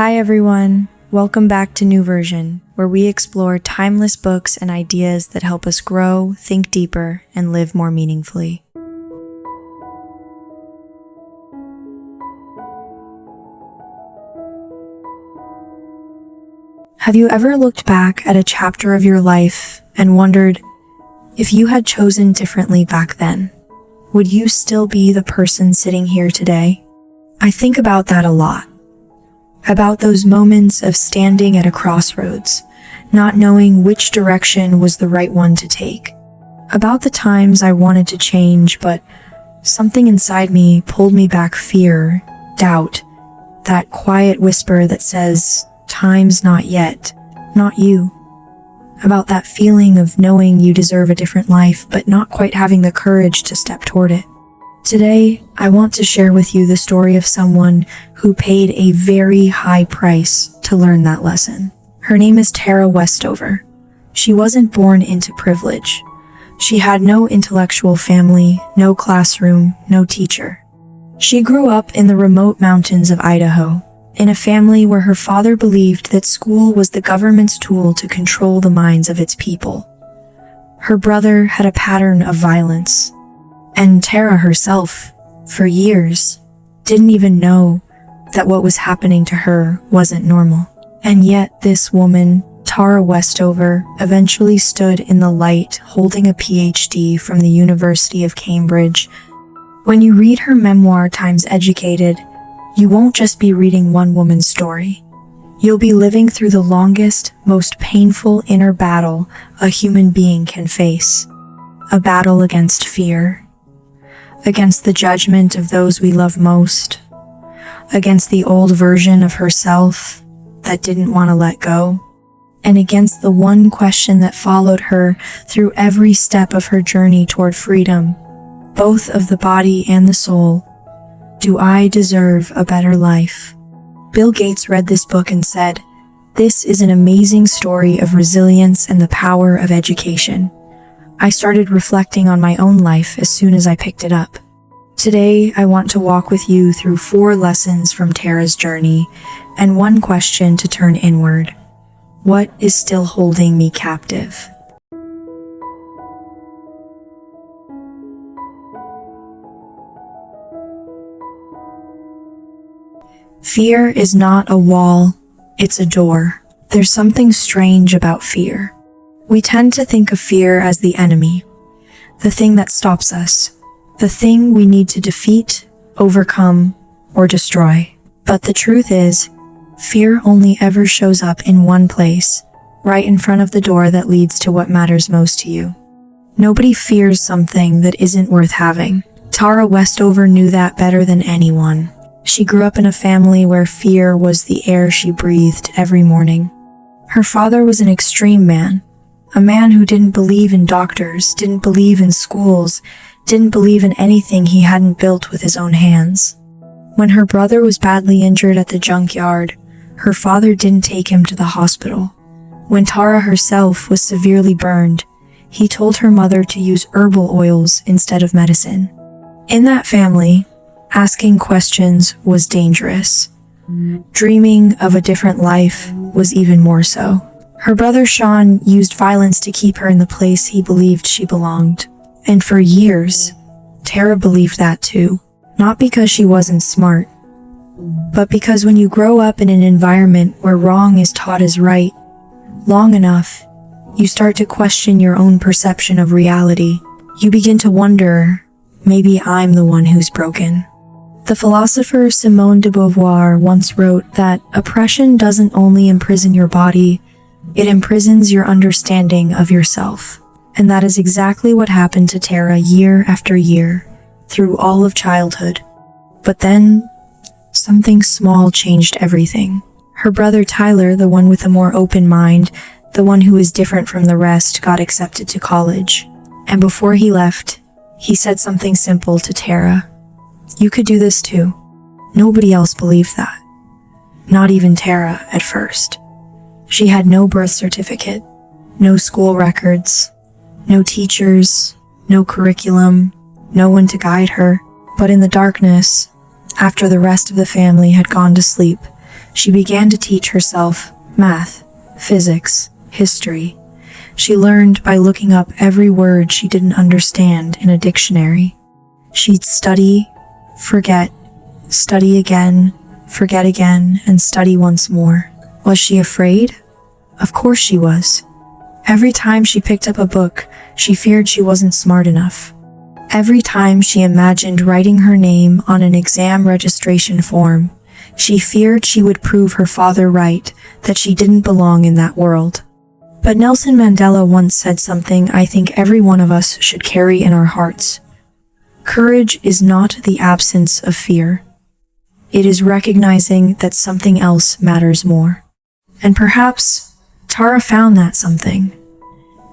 Hi everyone, welcome back to New Version, where we explore timeless books and ideas that help us grow, think deeper, and live more meaningfully. Have you ever looked back at a chapter of your life and wondered, if you had chosen differently back then, would you still be the person sitting here today? I think about that a lot. About those moments of standing at a crossroads, not knowing which direction was the right one to take. About the times I wanted to change, but something inside me pulled me back: fear, doubt, that quiet whisper that says, "Time's not yet, not you." About that feeling of knowing you deserve a different life, but not quite having the courage to step toward it. Today, I want to share with you the story of someone who paid a very high price to learn that lesson. Her name is Tara Westover. She wasn't born into privilege. She had no intellectual family, no classroom, no teacher. She grew up in the remote mountains of Idaho, in a family where her father believed that school was the government's tool to control the minds of its people. Her brother had a pattern of violence. And Tara herself, for years, didn't even know that what was happening to her wasn't normal. And yet this woman, Tara Westover, eventually stood in the light holding a PhD from the University of Cambridge. When you read her memoir, Times Educated, you won't just be reading one woman's story. You'll be living through the longest, most painful inner battle a human being can face. A battle against fear, against the judgment of those we love most, against the old version of herself that didn't want to let go, and against the one question that followed her through every step of her journey toward freedom, both of the body and the soul. Do I deserve a better life? Bill Gates read this book and said, "This is an amazing story of resilience and the power of education." I started reflecting on my own life as soon as I picked it up. Today, I want to walk with you through 4 lessons from Tara's journey and one question to turn inward. What is still holding me captive? Fear is not a wall, it's a door. There's something strange about fear. We tend to think of fear as the enemy, the thing that stops us, the thing we need to defeat, overcome, or destroy. But the truth is, fear only ever shows up in one place, right in front of the door that leads to what matters most to you. Nobody fears something that isn't worth having. Tara Westover knew that better than anyone. She grew up in a family where fear was the air she breathed every morning. Her father was an extreme man. A man who didn't believe in doctors, didn't believe in schools, didn't believe in anything he hadn't built with his own hands. When her brother was badly injured at the junkyard, her father didn't take him to the hospital. When Tara herself was severely burned, he told her mother to use herbal oils instead of medicine. In that family, asking questions was dangerous. Dreaming of a different life was even more so. Her brother Sean used violence to keep her in the place he believed she belonged. And for years, Tara believed that too. Not because she wasn't smart, but because when you grow up in an environment where wrong is taught as right, long enough, you start to question your own perception of reality. You begin to wonder, maybe I'm the one who's broken. The philosopher Simone de Beauvoir once wrote that oppression doesn't only imprison your body, it imprisons your understanding of yourself. And that is exactly what happened to Tara year after year, through all of childhood. But then, something small changed everything. Her brother Tyler, the one with a more open mind, the one who was different from the rest, got accepted to college. And before he left, he said something simple to Tara. "You could do this too." Nobody else believed that. Not even Tara at first. She had no birth certificate, no school records, no teachers, no curriculum, no one to guide her. But in the darkness, after the rest of the family had gone to sleep, She began to teach herself math, physics, history. She learned by looking up every word she didn't understand in a dictionary. She'd study, forget, study again, forget again, and study once more. Was she afraid? Of course she was. Every time she picked up a book, she feared she wasn't smart enough. Every time she imagined writing her name on an exam registration form, she feared she would prove her father right, that she didn't belong in that world. But Nelson Mandela once said something I think every one of us should carry in our hearts. Courage is not the absence of fear. It is recognizing that something else matters more. And perhaps Tara found that something.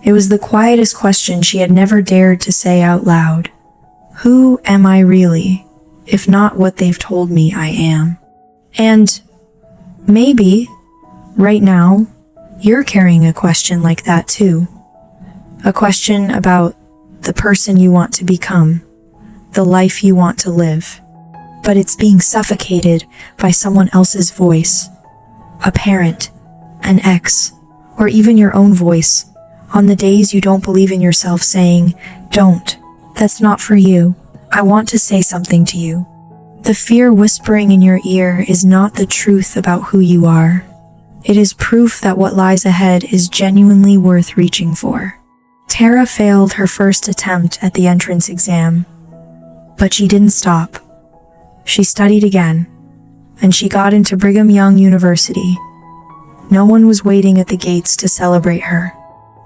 It was the quietest question she had never dared to say out loud. Who am I really, if not what they've told me I am? And maybe, right now, you're carrying a question like that too. A question about the person you want to become, the life you want to live. But it's being suffocated by someone else's voice, a parent, an ex, or even your own voice, on the days you don't believe in yourself saying, "Don't, that's not for you, I want to say something to you." The fear whispering in your ear is not the truth about who you are. It is proof that what lies ahead is genuinely worth reaching for. Tara failed her first attempt at the entrance exam, but she didn't stop. She studied again, and she got into Brigham Young University. No one was waiting at the gates to celebrate her.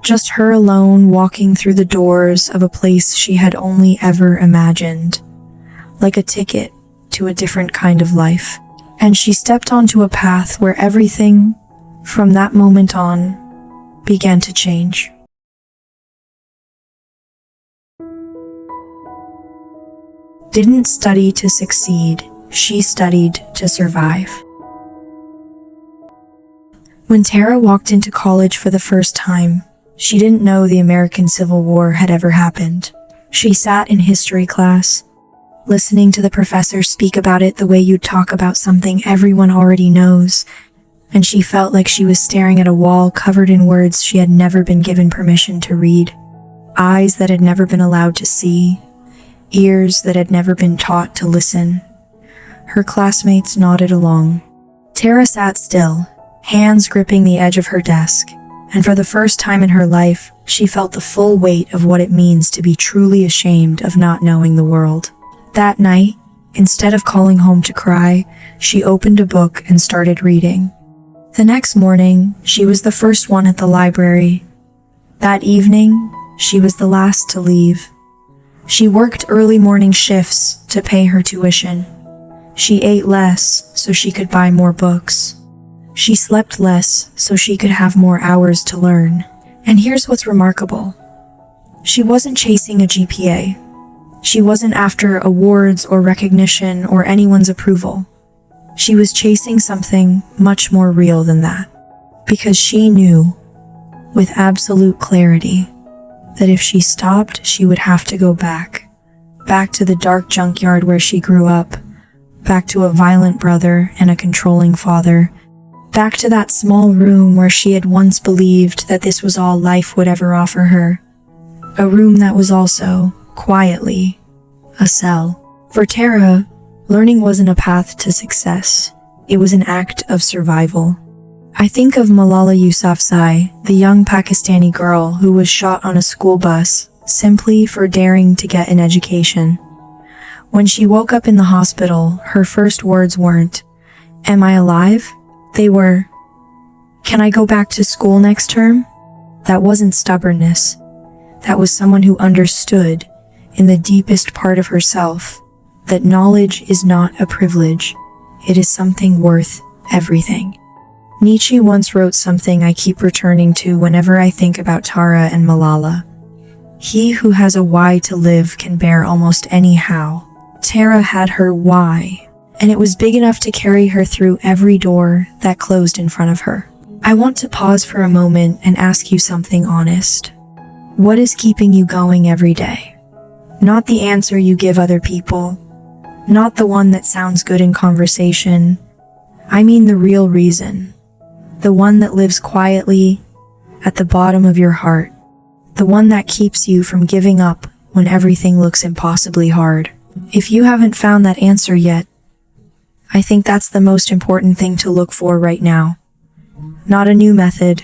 Just her alone walking through the doors of a place she had only ever imagined, like a ticket to a different kind of life. And she stepped onto a path where everything, from that moment on, began to change. Didn't study to succeed, she studied to survive. When Tara walked into college for the first time, she didn't know the American Civil War had ever happened. She sat in history class, listening to the professor speak about it the way you'd talk about something everyone already knows, and she felt like she was staring at a wall covered in words she had never been given permission to read, eyes that had never been allowed to see, ears that had never been taught to listen. Her classmates nodded along. Tara sat still, hands gripping the edge of her desk, and for the first time in her life, she felt the full weight of what it means to be truly ashamed of not knowing the world. That night, instead of calling home to cry, she opened a book and started reading. The next morning, she was the first one at the library. That evening, she was the last to leave. She worked early morning shifts to pay her tuition. She ate less so she could buy more books. She slept less so she could have more hours to learn. And here's what's remarkable. She wasn't chasing a GPA. She wasn't after awards or recognition or anyone's approval. She was chasing something much more real than that. Because she knew, with absolute clarity, that if she stopped, she would have to go back. Back to the dark junkyard where she grew up. Back to a violent brother and a controlling father. Back to that small room where she had once believed that this was all life would ever offer her. A room that was also, quietly, a cell. For Tara, learning wasn't a path to success. It was an act of survival. I think of Malala Yousafzai, the young Pakistani girl who was shot on a school bus simply for daring to get an education. When she woke up in the hospital, her first words weren't, "Am I alive?" They were, "Can I go back to school next term?" That wasn't stubbornness. That was someone who understood, in the deepest part of herself, that knowledge is not a privilege. It is something worth everything. Nietzsche once wrote something I keep returning to whenever I think about Tara and Malala. He who has a why to live can bear almost any how. Tara had her why, and it was big enough to carry her through every door that closed in front of her. I want to pause for a moment and ask you something honest. What is keeping you going every day? Not the answer you give other people, not the one that sounds good in conversation. I mean the real reason. The one that lives quietly at the bottom of your heart. The one that keeps you from giving up when everything looks impossibly hard. If you haven't found that answer yet, I think that's the most important thing to look for right now. Not a new method,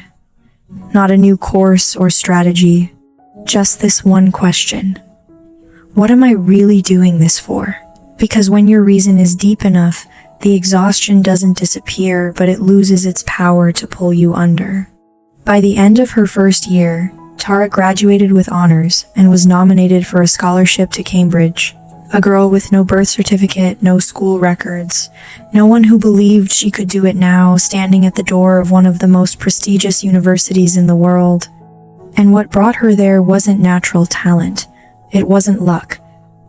not a new course or strategy, just this one question. What am I really doing this for? Because when your reason is deep enough, the exhaustion doesn't disappear, but it loses its power to pull you under. By the end of her first year, Tara graduated with honors and was nominated for a scholarship to Cambridge. A girl with no birth certificate, no school records, no one who believed she could do it now, standing at the door of one of the most prestigious universities in the world. And what brought her there wasn't natural talent. It wasn't luck.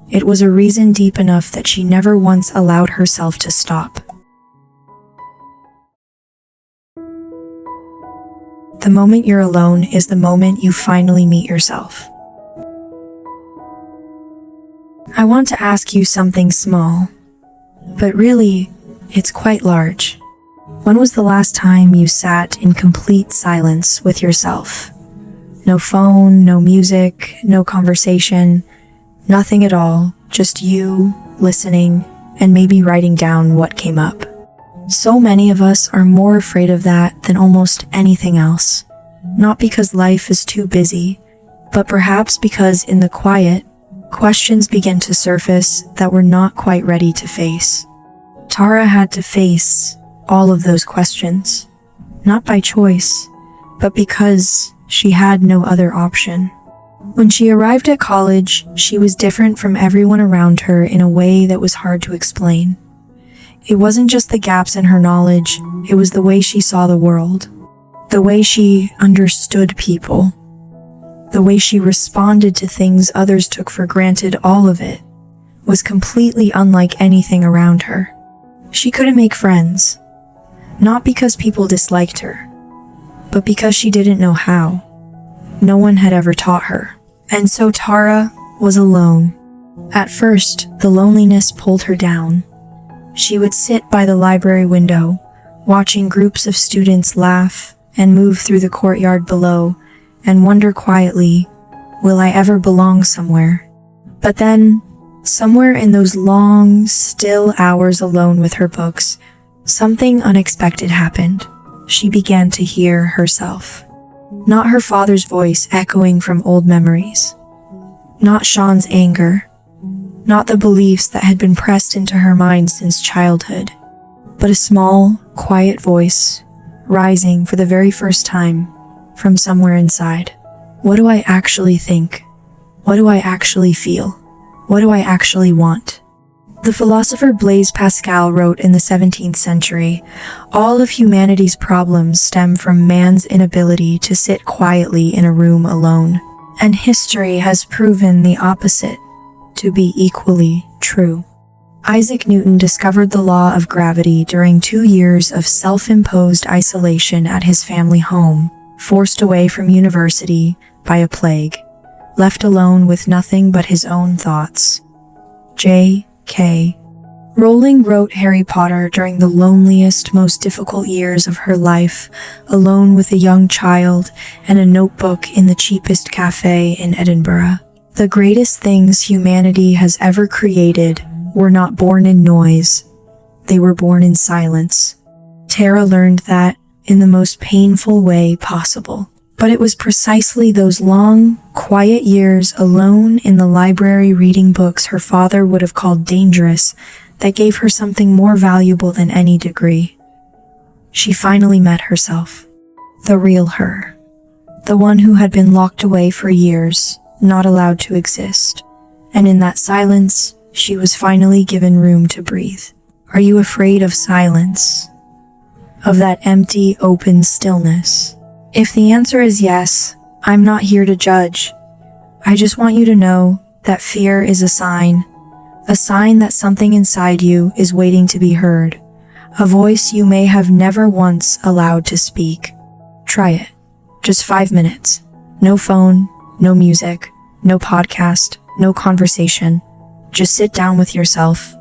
It was a reason deep enough that she never once allowed herself to stop. The moment you're alone is the moment you finally meet yourself. I want to ask you something small, but really, it's quite large. When was the last time you sat in complete silence with yourself? No phone, no music, no conversation, nothing at all, just you, listening, and maybe writing down what came up. So many of us are more afraid of that than almost anything else. Not because life is too busy, but perhaps because in the quiet, questions begin to surface that we're not quite ready to face. Tara had to face all of those questions, not by choice, but because she had no other option. When she arrived at college, she was different from everyone around her in a way that was hard to explain. It wasn't just the gaps in her knowledge, it was the way she saw the world, the way she understood people, the way she responded to things others took for granted. All of it was completely unlike anything around her. She couldn't make friends, not because people disliked her, but because she didn't know how. No one had ever taught her. And so Tara was alone. At first, the loneliness pulled her down. She would sit by the library window, watching groups of students laugh and move through the courtyard below, and wonder quietly, will I ever belong somewhere? But then, somewhere in those long, still hours alone with her books, something unexpected happened. She began to hear herself. Not her father's voice echoing from old memories. Not Sean's anger. Not the beliefs that had been pressed into her mind since childhood. But a small, quiet voice, rising for the very first time from somewhere inside. What do I actually think? What do I actually feel? What do I actually want? The philosopher Blaise Pascal wrote in the 17th century, all of humanity's problems stem from man's inability to sit quietly in a room alone. And history has proven the opposite to be equally true. Isaac Newton discovered the law of gravity during 2 years of self-imposed isolation at his family home, forced away from university by a plague, left alone with nothing but his own thoughts. J.K. Rowling wrote Harry Potter during the loneliest, most difficult years of her life, alone with a young child and a notebook in the cheapest cafe in Edinburgh. The greatest things humanity has ever created were not born in noise. They were born in silence. Tara learned that in the most painful way possible. But it was precisely those long, quiet years alone in the library reading books her father would have called dangerous that gave her something more valuable than any degree. She finally met herself. The real her. The one who had been locked away for years, not allowed to exist. And in that silence, she was finally given room to breathe. Are you afraid of silence? Of that empty, open stillness? If the answer is yes, I'm not here to judge. I just want you to know that fear is a sign that something inside you is waiting to be heard, a voice you may have never once allowed to speak. Try it. Just 5 minutes. No phone, no music, no podcast, no conversation. Just sit down with yourself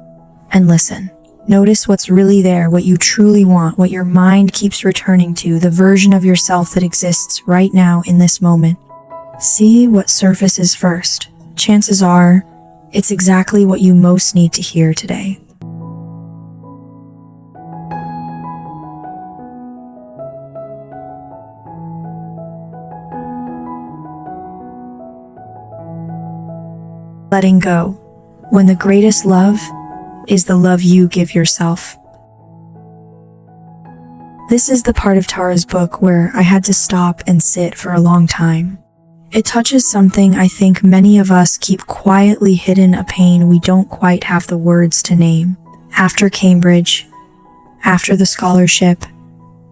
and listen. Notice what's really there, what you truly want, what your mind keeps returning to, the version of yourself that exists right now in this moment. See what surfaces first. Chances are, it's exactly what you most need to hear today. Letting go, when the greatest love is the love you give yourself. This is the part of Tara's book where I had to stop and sit for a long time. It touches something I think many of us keep quietly hidden, a pain we don't quite have the words to name. After Cambridge, after the scholarship,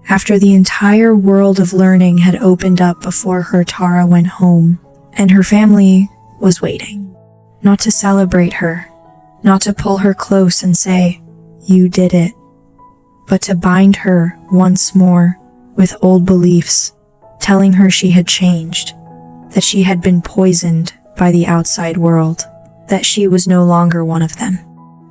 after the entire world of learning had opened up before her, Tara went home, and her family was waiting. Not to celebrate her, not to pull her close and say, "You did it," but to bind her once more with old beliefs, telling her she had changed, that she had been poisoned by the outside world, that she was no longer one of them.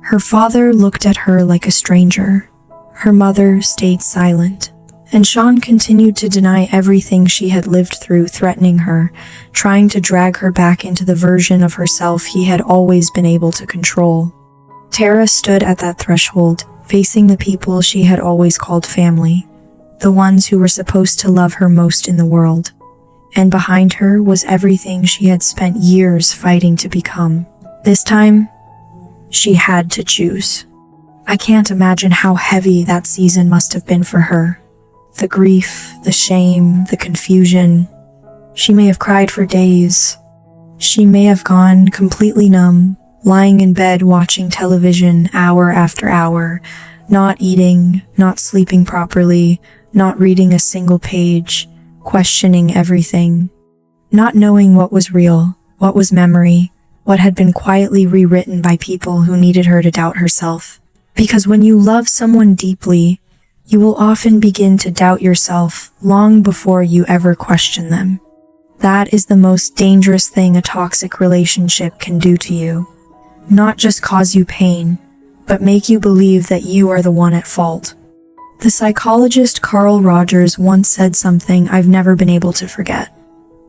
Her father looked at her like a stranger. Her mother stayed silent. And Sean continued to deny everything she had lived through, threatening her, trying to drag her back into the version of herself he had always been able to control. Tara stood at that threshold, facing the people she had always called family, the ones who were supposed to love her most in the world. And behind her was everything she had spent years fighting to become. This time, she had to choose. I can't imagine how heavy that season must have been for her. The grief, the shame, the confusion. She may have cried for days. She may have gone completely numb, lying in bed watching television hour after hour, not eating, not sleeping properly, not reading a single page, questioning everything, not knowing what was real, what was memory, what had been quietly rewritten by people who needed her to doubt herself. Because when you love someone deeply, you will often begin to doubt yourself long before you ever question them. That is the most dangerous thing a toxic relationship can do to you. Not just cause you pain, but make you believe that you are the one at fault. The psychologist Carl Rogers once said something I've never been able to forget.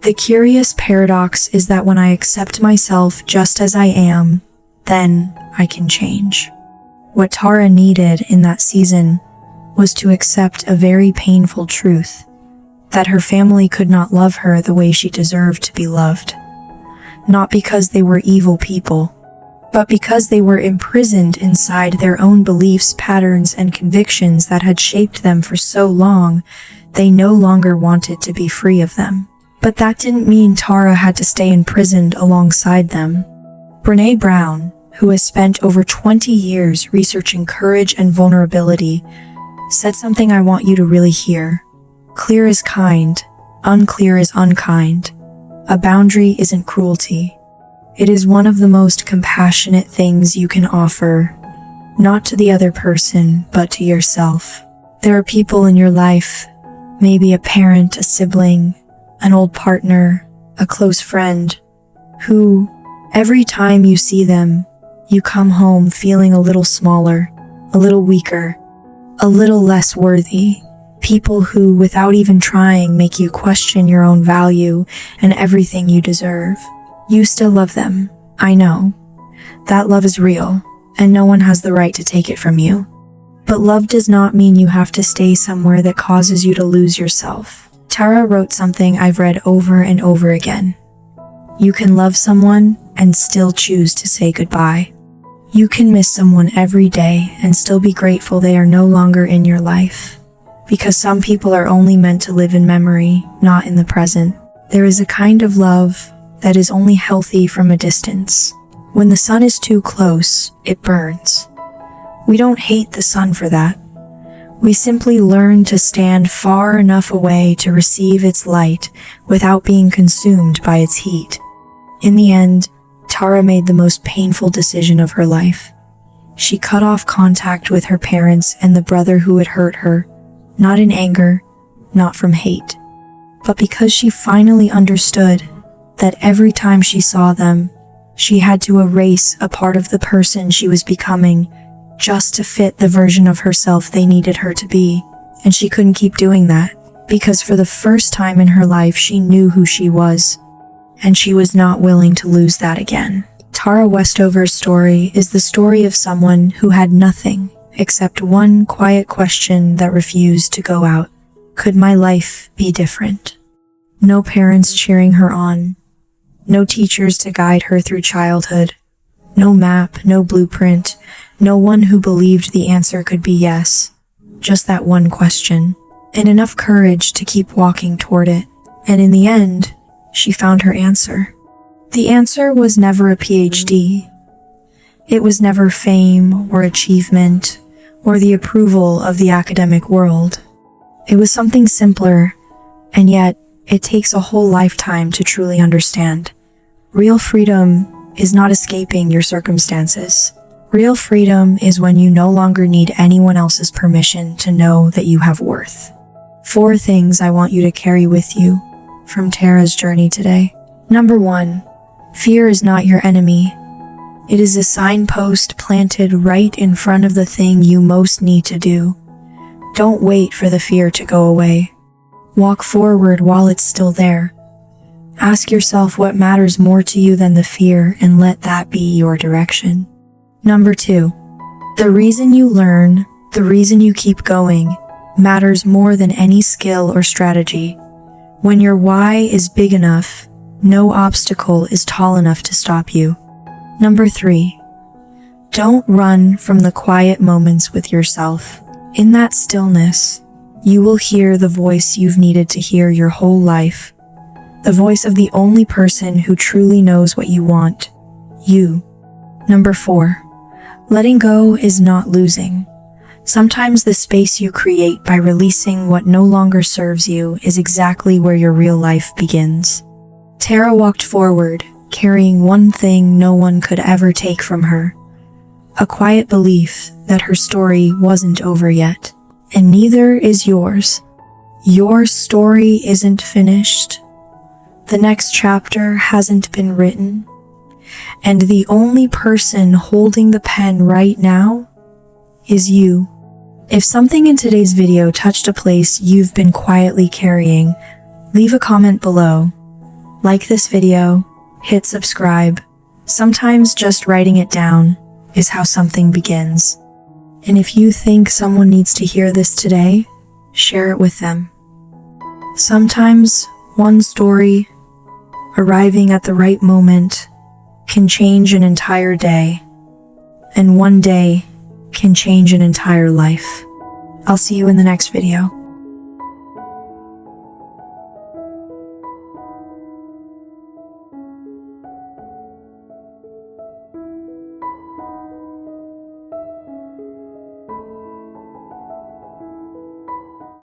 The curious paradox is that when I accept myself just as I am, then I can change. What Tara needed in that season was to accept a very painful truth, that her family could not love her the way she deserved to be loved. Not because they were evil people, but because they were imprisoned inside their own beliefs, patterns, and convictions that had shaped them for so long, they no longer wanted to be free of them. But that didn't mean Tara had to stay imprisoned alongside them. Brené Brown, who has spent over 20 years researching courage and vulnerability, said something I want you to really hear. Clear is kind, unclear is unkind. A boundary isn't cruelty. It is one of the most compassionate things you can offer, not to the other person, but to yourself. There are people in your life, maybe a parent, a sibling, an old partner, a close friend, who, every time you see them, you come home feeling a little smaller, a little weaker, a little less worthy. People who, without even trying, make you question your own value and everything you deserve. You still love them, I know. That love is real, and no one has the right to take it from you. But love does not mean you have to stay somewhere that causes you to lose yourself. Tara wrote something I've read over and over again. You can love someone and still choose to say goodbye. You can miss someone every day and still be grateful they are no longer in your life. Because some people are only meant to live in memory, not in the present. There is a kind of love that is only healthy from a distance. When the sun is too close, it burns. We don't hate the sun for that. We simply learn to stand far enough away to receive its light without being consumed by its heat. In the end, Tara made the most painful decision of her life. She cut off contact with her parents and the brother who had hurt her, not in anger, not from hate, but because she finally understood that every time she saw them, she had to erase a part of the person she was becoming just to fit the version of herself they needed her to be. And she couldn't keep doing that, because for the first time in her life she knew who she was, and she was not willing to lose that again. Tara Westover's story is the story of someone who had nothing except one quiet question that refused to go out. Could my life be different? No parents cheering her on, no teachers to guide her through childhood, no map, no blueprint, no one who believed the answer could be yes. Just that one question, and enough courage to keep walking toward it. And in the end, she found her answer. The answer was never a PhD. It was never fame or achievement or the approval of the academic world. It was something simpler, and yet it takes a whole lifetime to truly understand. Real freedom is not escaping your circumstances. Real freedom is when you no longer need anyone else's permission to know that you have worth. 4 things I want you to carry with you from Tara's journey today. Number 1, fear is not your enemy. It is a signpost planted right in front of the thing you most need to do. Don't wait for the fear to go away. Walk forward while it's still there. Ask yourself what matters more to you than the fear, and let that be your direction. Number 2, the reason you learn, the reason you keep going, matters more than any skill or strategy. When your why is big enough, no obstacle is tall enough to stop you. Number 3, don't run from the quiet moments with yourself. In that stillness, you will hear the voice you've needed to hear your whole life. The voice of the only person who truly knows what you want, you. Number 4, letting go is not losing. Sometimes the space you create by releasing what no longer serves you is exactly where your real life begins. Tara walked forward, carrying one thing no one could ever take from her. A quiet belief that her story wasn't over yet. And neither is yours. Your story isn't finished. The next chapter hasn't been written. And the only person holding the pen right now is you. If something in today's video touched a place you've been quietly carrying, leave a comment below. Like this video, hit subscribe. Sometimes just writing it down is how something begins. And if you think someone needs to hear this today, share it with them. Sometimes one story, arriving at the right moment, can change an entire day, and one day can change an entire life. I'll see you in the next video.